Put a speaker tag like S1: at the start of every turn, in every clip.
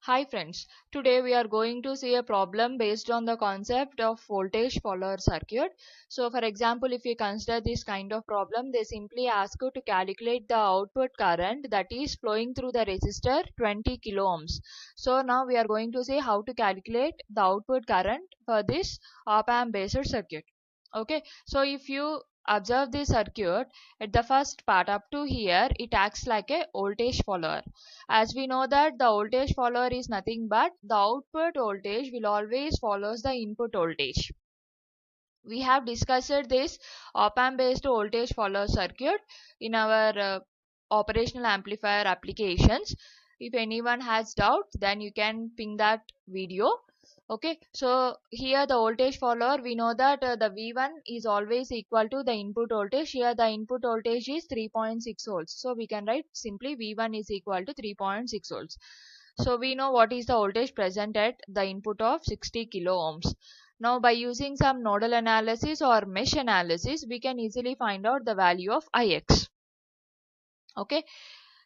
S1: Hi friends, today we are going to see a problem based on the concept of voltage follower circuit. So for example, if you consider this kind of problem, they simply ask you to calculate the output current that is flowing through the resistor 20 kilo ohms. So now we are going to see how to calculate the output current for this op amp based circuit. Okay, so if you observe the circuit at the first part up to here, it acts like a voltage follower. As we know that the voltage follower is nothing but the output voltage will always follows the input voltage. We have discussed this op amp based voltage follower circuit in our operational amplifier applications. If anyone has doubt, then you can ping that video. Okay, so here the voltage follower, we know that the V1 is always equal to the input voltage. Here the input voltage is 3.6 volts, so we can write simply V1 is equal to 3.6 volts. So we know what is the voltage present at the input of 60 kilo ohms. Now by using some nodal analysis or mesh analysis, we can easily find out the value of Ix. Okay,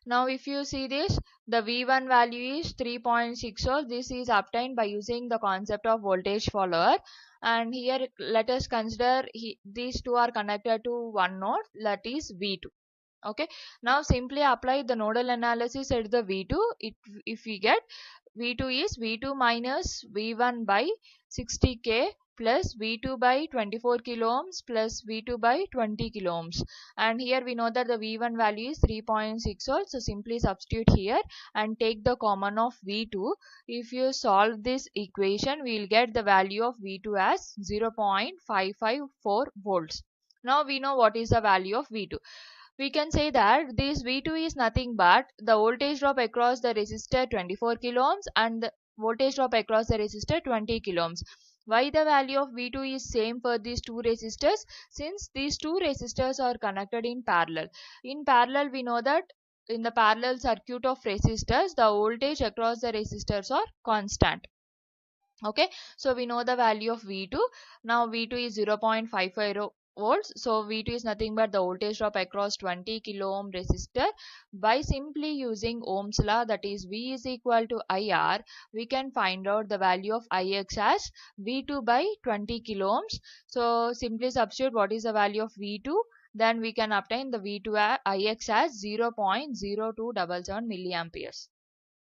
S1: now if you see this, the V1 value is 3.6 volts. This is obtained by using the concept of voltage follower. And here let us consider these two are connected to one node, that is V2. Okay, now simply apply the nodal analysis at the V2. If we get V2 is V2 minus V1 by 60k plus V2 by 24 kilo ohms plus V2 by 20 kilo ohms. And here we know that the V1 value is 3.6 volts. So simply substitute here and take the common of V2. If you solve this equation, we will get the value of V2 as 0.554 volts. Now we know what is the value of V2. We can say that this V2 is nothing but the voltage drop across the resistor 24 kilo ohms and the voltage drop across the resistor 20 kilo ohms. Why the value of V2 is same for these two resistors? Since these two resistors are connected in parallel. In parallel, we know that in the parallel circuit of resistors, the voltage across the resistors are constant. Okay, so we know the value of V2. Now V2 is 0.55 volts, so V2 is nothing but the voltage drop across 20 kilo ohm resistor. By simply using Ohm's law, that is V is equal to IR, we can find out the value of Ix as V2 by 20 kilo ohms. So simply substitute what is the value of V2, then we can obtain the V2 Ix as 0.0277 milliamperes.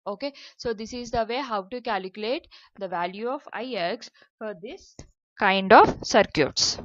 S1: Okay, so this is the way how to calculate the value of Ix for this kind of circuits.